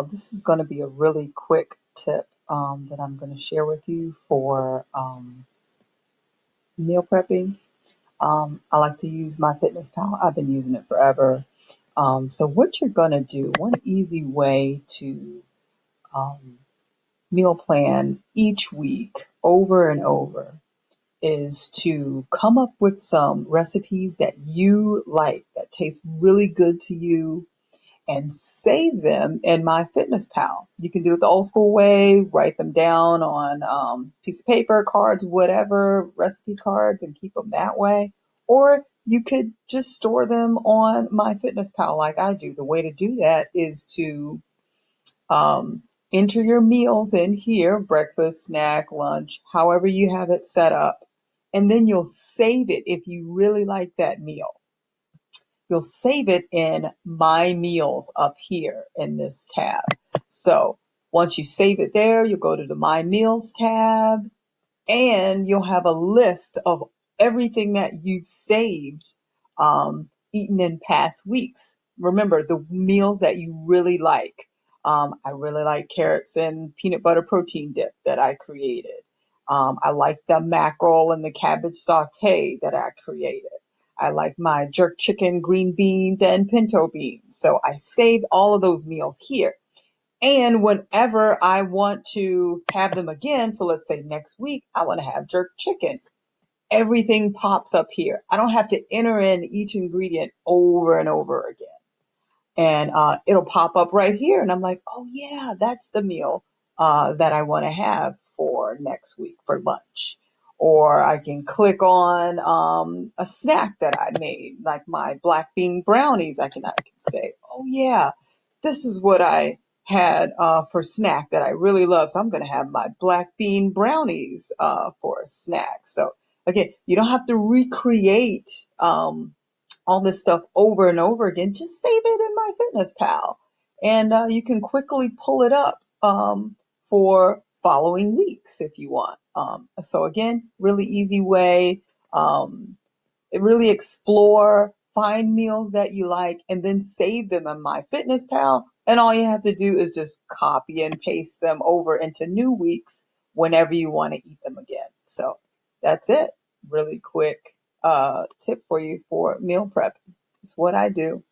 This is going to be a really quick tip that I'm going to share with you for meal prepping. I like to use MyFitnessPal. I've been using it forever. So what you're going to do, one easy way to um, meal plan each week over and over is to come up with some recipes that you like, that taste really good to you, and save them in MyFitnessPal. You can do it the old school way, write them down on piece of paper, cards, whatever, recipe cards, and keep them that way. Or you could just store them on MyFitnessPal like I do. The way to do that is to um, enter your meals in here, breakfast, snack, lunch, however you have it set up, and then you'll save it if you really like that meal. You'll save it in My Meals up here in this tab. So once you save it there, you'll go to the My Meals tab and you'll have a list of everything that you've saved, eaten in past weeks. Remember the meals that you really like. I really like carrots and peanut butter protein dip that I created. I like the mackerel and the cabbage saute that I created. I like my jerk chicken, green beans, and pinto beans. So I saved all of those meals here. And whenever I want to have them again, so let's say next week, I want to have jerk chicken, everything pops up here. I don't have to enter in each ingredient over and over again. And it'll pop up right here. And I'm like, oh, yeah, that's the meal that I want to have for next week for lunch. Or I can click on a snack that I made, like my black bean brownies. I can say, oh, yeah, this is what I had for snack that I really love. So I'm going to have my black bean brownies for a snack. So again, you don't have to recreate all this stuff over and over again. Just save it in MyFitnessPal, and you can quickly pull it up for following weeks if you want. So again, really easy way. Really explore, find meals that you like, and then save them in MyFitnessPal. And all you have to do is just copy and paste them over into new weeks whenever you want to eat them again. So that's it. Really quick tip for you for meal prep. It's what I do.